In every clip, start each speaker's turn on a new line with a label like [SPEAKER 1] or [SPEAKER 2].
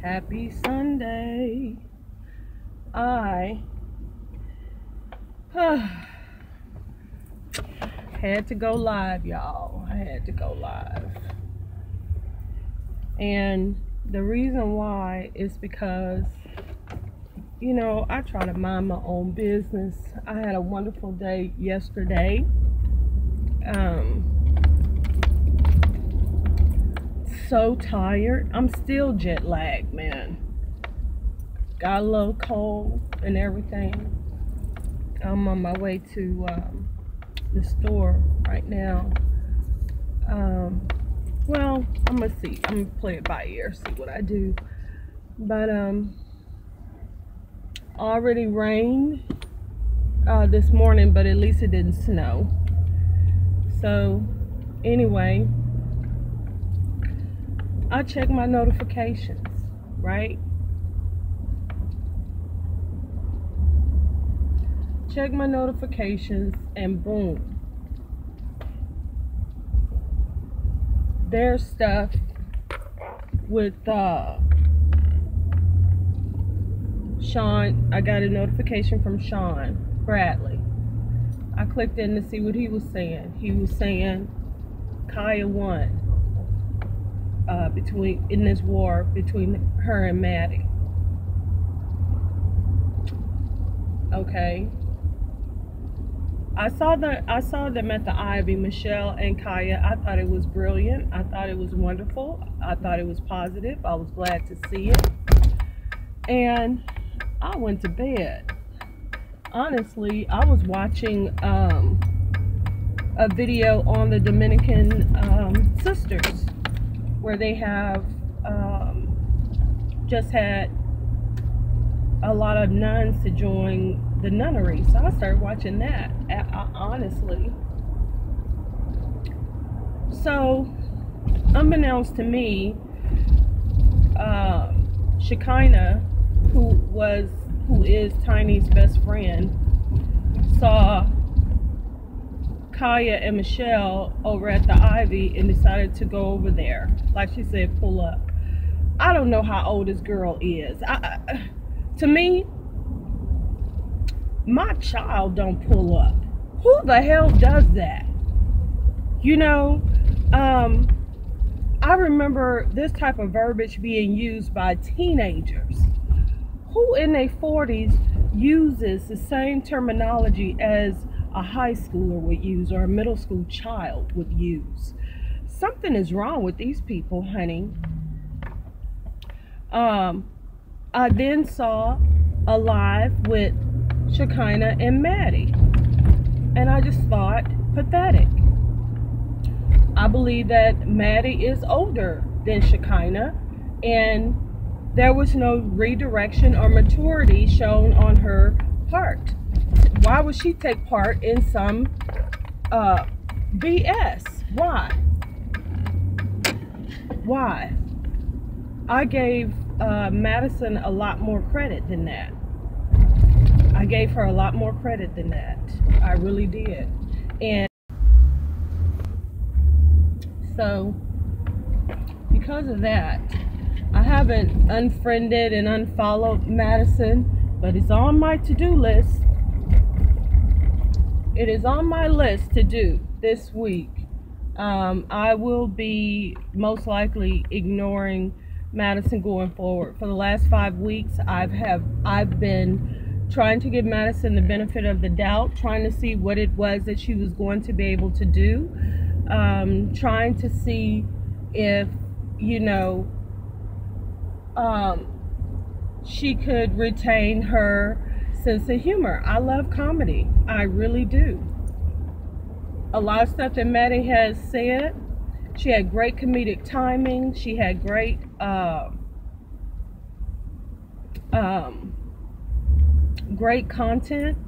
[SPEAKER 1] Happy Sunday. I had to go live, y'all. I had to go live. And the reason why is because, you know, I try to mind my own business. I had a wonderful day yesterday. So tired. I'm still jet lagged, man. Got a little cold and everything. I'm on my way to the store right now. Well, I'm gonna see. I'm gonna play it by ear, see what I do. But already rained this morning, but at least it didn't snow. So anyway, I check my notifications, right? Check my notifications and boom, there's stuff with Sean. I got a notification from Sean Bradley. I clicked in to see what he was saying. He was saying Kaya won in this war between her and Maddie. Okay. I saw them at the Ivy, Michelle and Kaya. I thought it was brilliant. I thought it was wonderful. I thought it was positive. I was glad to see it. And I went to bed. Honestly, I was watching a video on the Dominican sisters where they have just had a lot of nuns to join the nunnery. So I started watching that, honestly. So, unbeknownst to me, Shekinah, who is Tiny's best friend, saw Kaya and Michelle over at the Ivy and decided to go over there. Like she said, pull up. I don't know how old this girl is. To me, my child don't pull up. Who the hell does that? You know, I remember this type of verbiage being used by teenagers. Who in their 40s uses the same terminology as a high schooler would use or a middle school child would use? Something is wrong with these people, honey. I then saw a live with Shekinah and Maddie, and I just thought, pathetic. I believe that Maddie is older than Shekinah, and there was no redirection or maturity shown on her part. Why would she take part in some BS? Why? I gave Madison a lot more credit than that. I gave her a lot more credit than that. I really did. And so, because of that, I haven't unfriended and unfollowed Madison, but it's on my to-do list. It is on my list to do this week. I will be most likely ignoring Madison going forward. For the last 5 weeks, I've been trying to give Madison the benefit of the doubt, trying to see what it was that she was going to be able to do, trying to see if, you know, she could retain her sense of humor. I love comedy. I really do. A lot of stuff that Maddie has said, she had great comedic timing. She had great great content,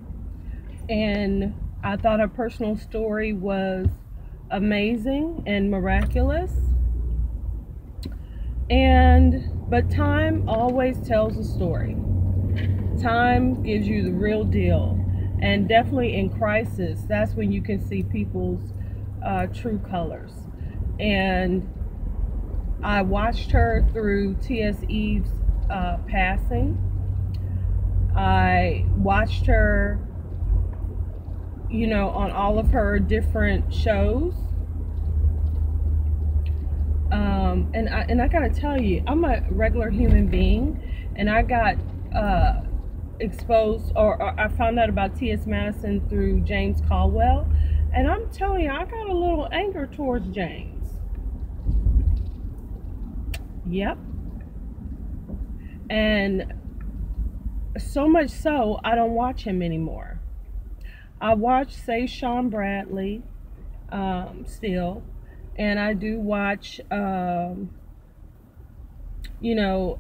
[SPEAKER 1] and I thought her personal story was amazing and miraculous. But time always tells a story. Time gives you the real deal, and definitely in crisis, that's when you can see people's true colors. And I watched her through T.S. Eve's passing. I watched her, on all of her different shows. And I gotta tell you, I'm a regular human being, and I got exposed, or I found out about T.S. Madison through James Caldwell, and I'm telling you, I got a little anger towards James. Yep. And so much so, I don't watch him anymore. I watch, say, Sean Bradley still, and I do watch,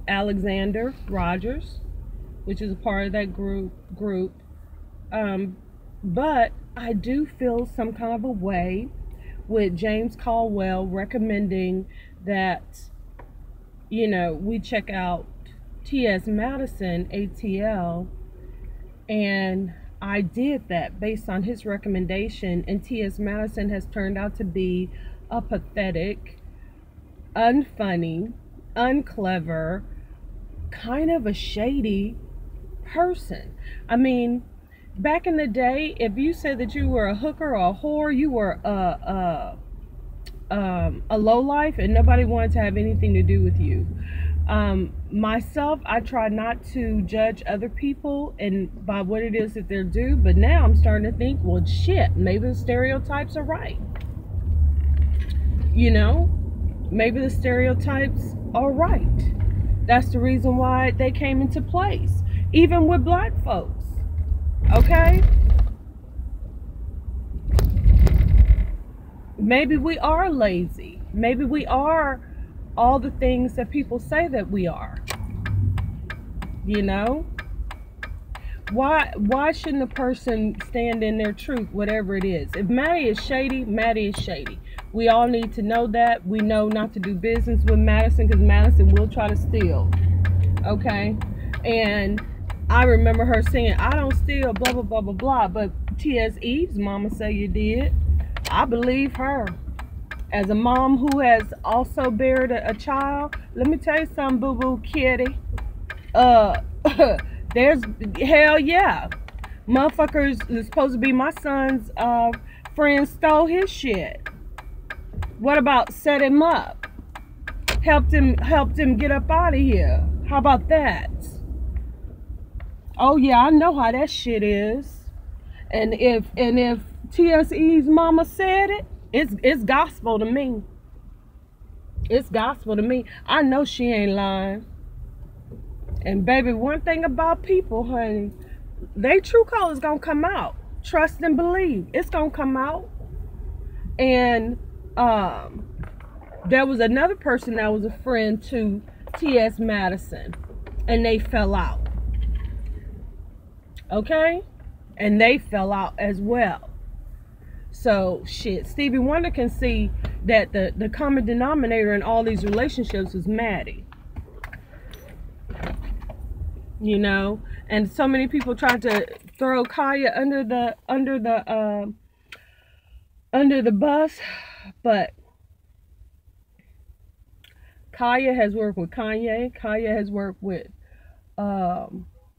[SPEAKER 1] Alexander Rogers, which is a part of that group. But I do feel some kind of a way with James Caldwell recommending that, we check out T.S. Madison, ATL, and I did that based on his recommendation, and T.S. Madison has turned out to be a pathetic, unfunny, unclever, kind of a shady person. I mean, back in the day, if you said that you were a hooker or a whore, you were a lowlife, and nobody wanted to have anything to do with you. Myself, I try not to judge other people and by what it is that they're do, but now I'm starting to think, well, shit, maybe the stereotypes are right. Maybe the stereotypes are right. That's the reason why they came into place, even with black folks. Okay? Maybe we are lazy. Maybe we are all the things that people say that we are. Why shouldn't a person stand in their truth, whatever it is? If Maddie is shady, Maddie is shady. We all need to know that. We know not to do business with Madison, because Madison will try to steal. Okay? And I remember her saying, I don't steal, blah, blah, blah, blah, blah. But T.S. Eve's mama say you did. I believe her. As a mom who has also buried a child, let me tell you something, boo-boo kitty. There's, hell yeah. Motherfuckers is supposed to be my son's friend stole his shit. What about set him up? Helped him get up out of here. How about that? Oh yeah, I know how that shit is. And if TSE's mama said it, it's gospel to me. It's gospel to me. I know she ain't lying. And baby, one thing about people, honey, they true colors gonna come out. Trust and believe. It's gonna come out. And there was another person that was a friend to T.S. Madison, and they fell out. Okay? And they fell out as well. So shit, Stevie Wonder can see that the common denominator in all these relationships is Maddie. And so many people tried to throw Kaya under the bus, but Kaya has worked with Kanye. Kaya has worked with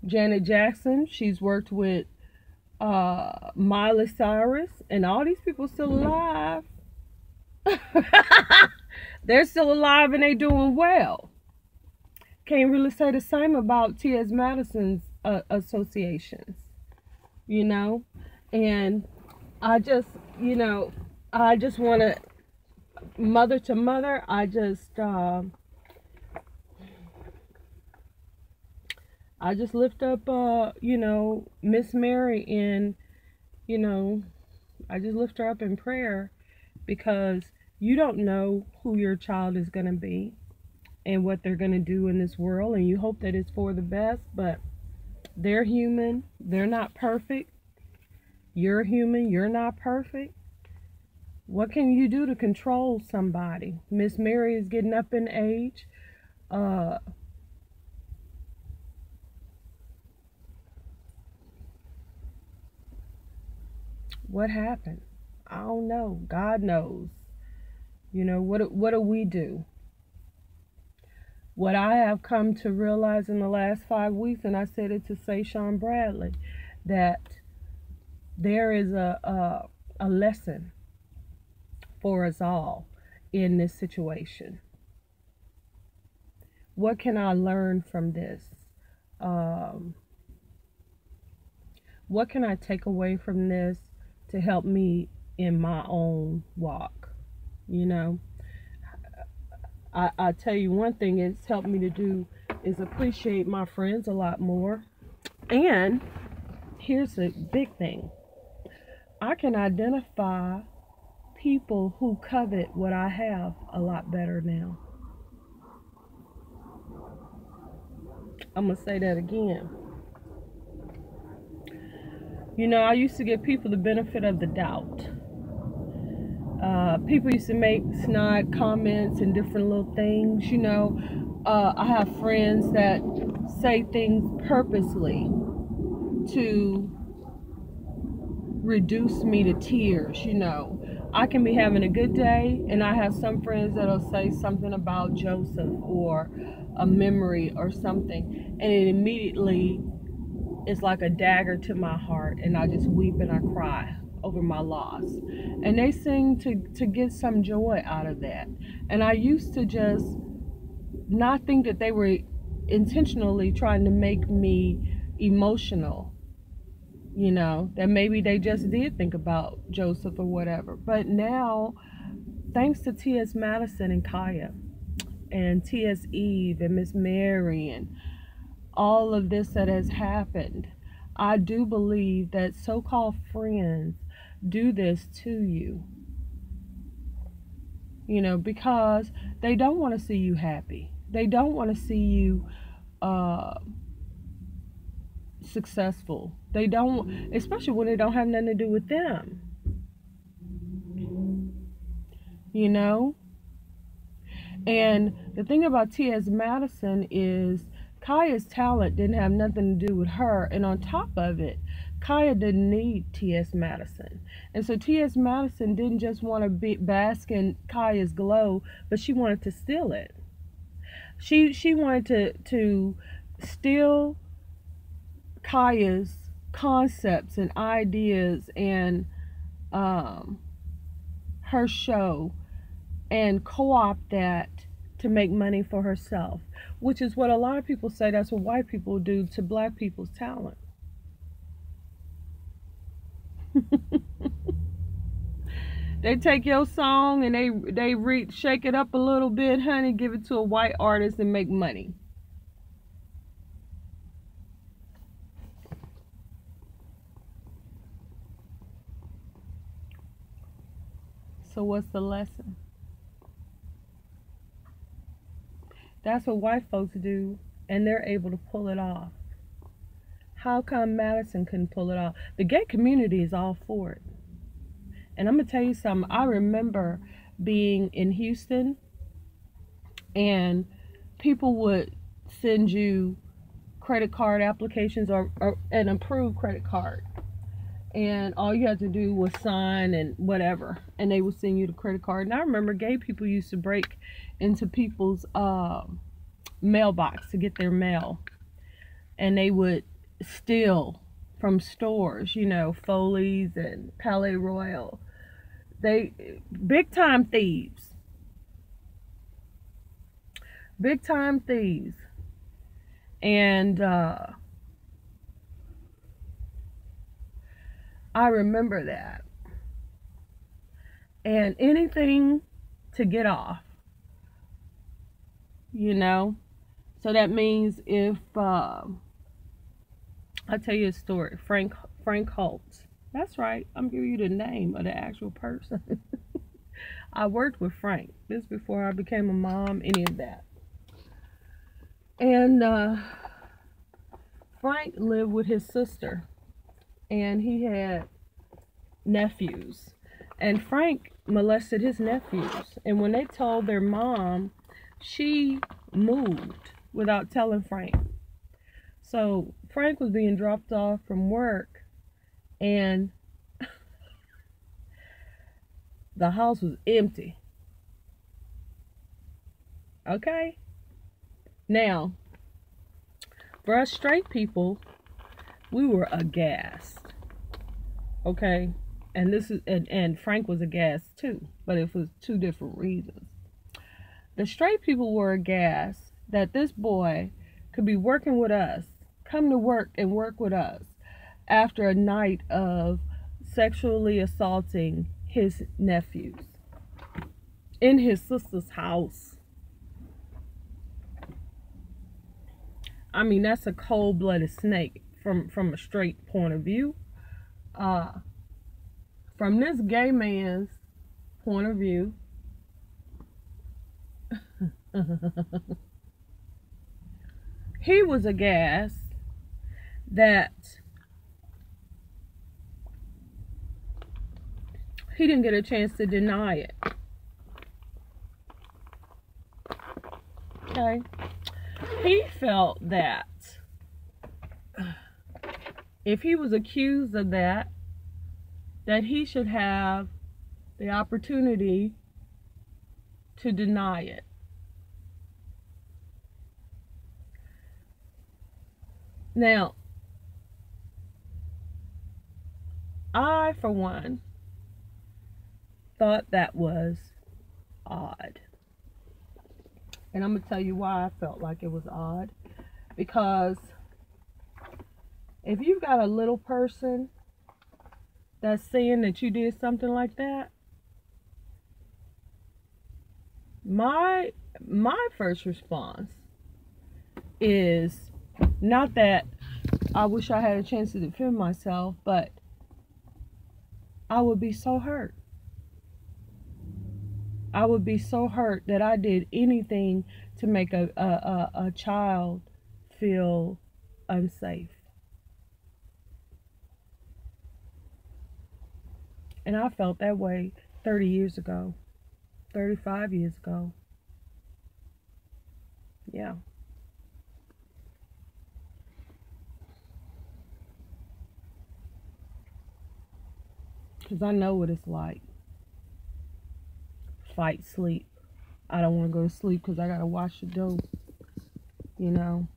[SPEAKER 1] Janet Jackson. She's worked with Miley Cyrus, and all these people still alive. They're still alive and they doing well. Can't really say the same about T.S. Madison's associations, and I just want to, mother to mother, I just lift up, Miss Mary, and, I just lift her up in prayer, because you don't know who your child is going to be and what they're going to do in this world, and you hope that it's for the best, but they're human. They're not perfect. You're human. You're not perfect. What can you do to control somebody? Miss Mary is getting up in age. What happened? I don't know. God knows. What do we do? What I have come to realize in the last 5 weeks, and I said it to Sayshawn Bradley, that there is a lesson for us all in this situation. What can I learn from this? What can I take away from this to help me in my own walk? You know, I tell you one thing it's helped me to do is appreciate my friends a lot more. And here's the big thing. I can identify people who covet what I have a lot better now. I'm going to say that again. You know, I used to give people the benefit of the doubt. People used to make snide comments and different little things. You know, I have friends that say things purposely to reduce me to tears. You know, I can be having a good day, and I have some friends that'll say something about Joseph or a memory or something, and it immediately is like a dagger to my heart, and I just weep and I cry over my loss. And they seem to get some joy out of that. And I used to just not think that they were intentionally trying to make me emotional. You know, that maybe they just did think about Joseph or whatever. But now, thanks to T.S. Madison and Kaya and T.S. Eve and Miss Mary and all of this that has happened, I do believe that so-called friends do this to you. You know, because they don't want to see you happy. They don't want to see you successful. They don't, especially when it don't have nothing to do with them. You know? And the thing about T.S. Madison is Kaya's talent didn't have nothing to do with her. And on top of it, Kaya didn't need T.S. Madison. And so T.S. Madison didn't just want to bask in Kaya's glow, but she wanted to steal it. She wanted to steal Kaya's concepts and ideas and her show and co-opt that to make money for herself, which is what a lot of people say that's what white people do to black people's talent. They take your song and they shake it up a little bit, honey, give it to a white artist and make money. So what's the lesson? That's what white folks do, and they're able to pull it off. How come Madison couldn't pull it off? The gay community is all for it. And I'm going to tell you something. I remember being in Houston, and people would send you credit card applications or an approved credit card. And all you had to do was sign and whatever, and they would send you the credit card. And I remember gay people used to break into people's mailbox to get their mail, and they would steal from stores, you know, Foley's and Palais Royal. They big time thieves. Big time thieves. And I remember that. And anything to get off, you know. So that means if I'll tell you a story. Frank Holtz. That's right. I'm giving you the name of the actual person. I worked with Frank. This before I became a mom, any of that. And Frank lived with his sister, and he had nephews. And Frank molested his nephews. And when they told their mom, she moved without telling Frank. So Frank was being dropped off from work, and the house was empty. Okay? Now, for us straight people, we were aghast. Okay? And and Frank was aghast too, but it was two different reasons. The straight people were aghast that this boy could be working with us, come to work and work with us after a night of sexually assaulting his nephews in his sister's house. I mean, that's a cold-blooded snake from a straight point of view. From this gay man's point of view, he was aghast that he didn't get a chance to deny it. Okay? He felt that if he was accused of that he should have the opportunity to deny it. Now, I, for one, thought that was odd. And I'm going to tell you why I felt like it was odd. Because if you've got a little person that's saying that you did something like that, my first response is not that I wish I had a chance to defend myself, but I would be so hurt. I would be so hurt that I did anything to make a child feel unsafe. And I felt that way 30 years ago, 35 years ago. Yeah. Because I know what it's like. Fight, sleep. I don't want to go to sleep because I got to wash the dope. You know.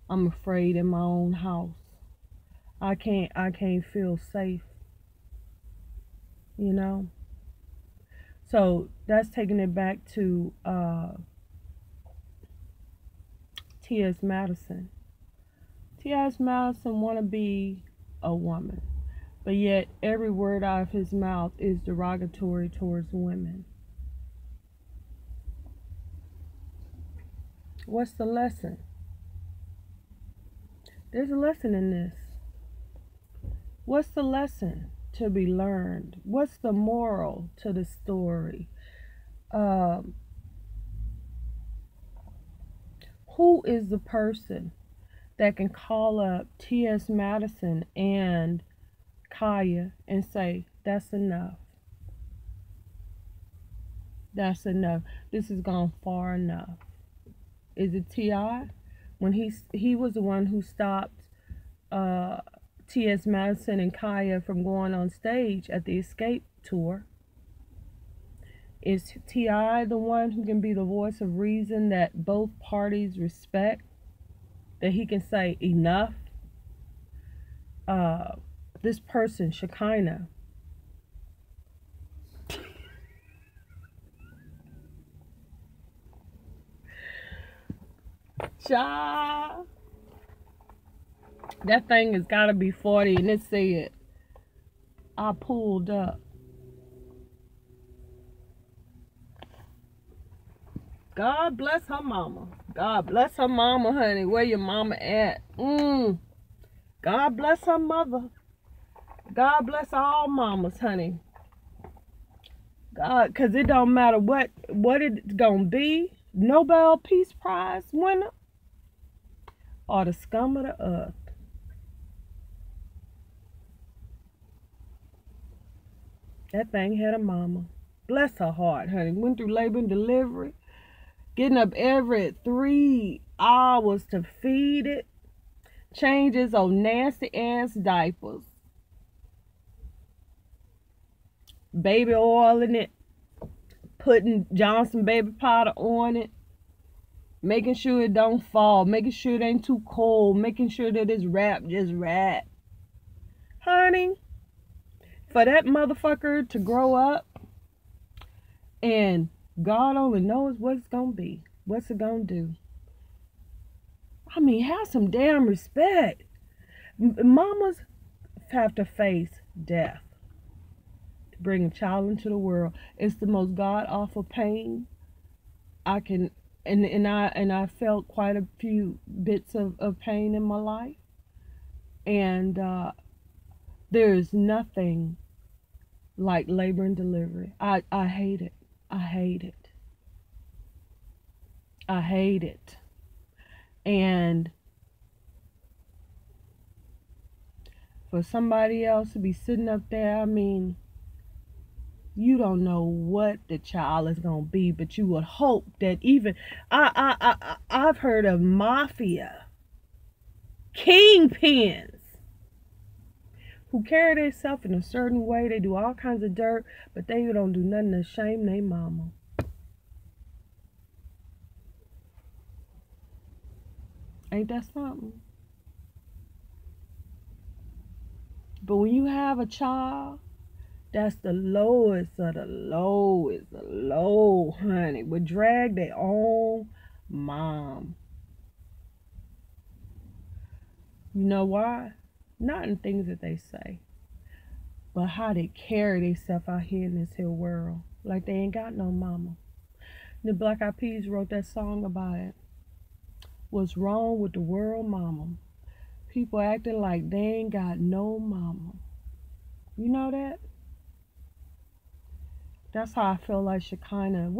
[SPEAKER 1] I'm afraid in my own house. I can't feel safe. You know. So that's taking it back to T.S. Madison. T.S. Madison want to be a woman, but yet every word out of his mouth is derogatory towards women. What's the lesson? There's a lesson in this. What's the lesson to be learned? What's the moral to the story? Who is the person that can call up T.S. Madison and Kaya and say, that's enough? That's enough. This has gone far enough. Is it T.I.? When he was the one who stopped T.S. Madison and Kaya from going on stage at the Escape tour. Is T.I. the one who can be the voice of reason that both parties respect? That he can say enough? This person, Shekinah, child, that thing has got to be 40, and it said, I pulled up. God bless her mama. God bless her mama, honey. Where your mama at? God bless her mother. God bless all mamas, honey. God, because it don't matter what it's going to be. Nobel Peace Prize winner or the scum of the earth. That thing had a mama. Bless her heart, honey. Went through labor and delivery. Getting up every 3 hours to feed it. Changes on nasty ass diapers. Baby oil in it. Putting Johnson baby powder on it. making sure it don't fall, making sure it ain't too cold, making sure that it's wrapped just right. Honey, for that motherfucker to grow up and God only knows what it's gonna be, what's it gonna do. I mean, have some damn respect. Mamas have to face death to bring a child into the world. It's the most god awful pain I can, and I felt quite a few bits of pain in my life, and there is nothing like labor and delivery. I hate it. I hate it. I hate it. And for somebody else to be sitting up there, I mean, you don't know what the child is gonna be, but you would hope that even I've heard of mafia kingpins who carry themselves in a certain way. They do all kinds of dirt, but they don't do nothing to shame their mama. Ain't that something? But when you have a child, that's the lowest of the low, is the low, honey. Would drag their own mom. You know why? Not in things that they say, but how they carry themselves out here in this here world. Like they ain't got no mama. The Black Eyed Peas wrote that song about it. What's wrong with the world, mama? People acting like they ain't got no mama. You know that? That's how I feel like Shekinah.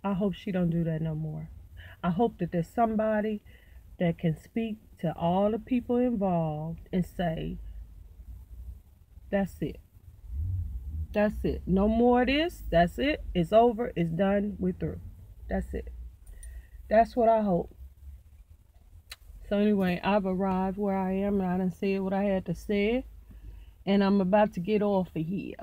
[SPEAKER 1] I hope she don't do that no more. I hope that there's somebody that can speak to all the people involved and say, that's it. That's it. No more of this. That's it. It's over. It's done. We're through. That's it. That's what I hope. So anyway, I've arrived where I am, and I done said what I had to say, and I'm about to get off of here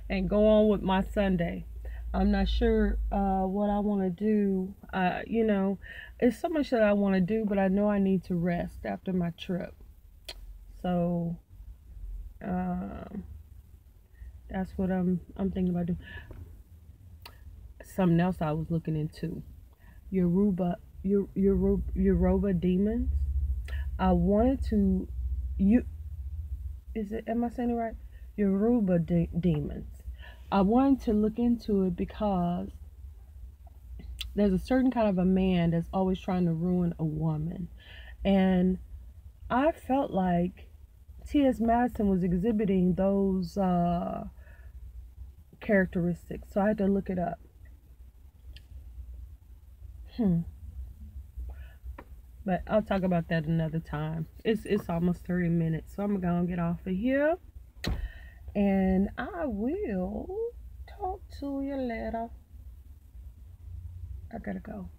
[SPEAKER 1] and go on with my Sunday. I'm not sure what I want to do. It's so much that I want to do, but I know I need to rest after my trip. So that's what I'm thinking about doing. Something else I was looking into. Yoruba demons. I wanted to am I saying it right? Yoruba demons. I wanted to look into it because there's a certain kind of a man that's always trying to ruin a woman. And I felt like T.S. Madison was exhibiting those characteristics. So I had to look it up. But I'll talk about that another time. It's almost 30 minutes. So I'm going to get off of here. And I will talk to you later. I gotta go.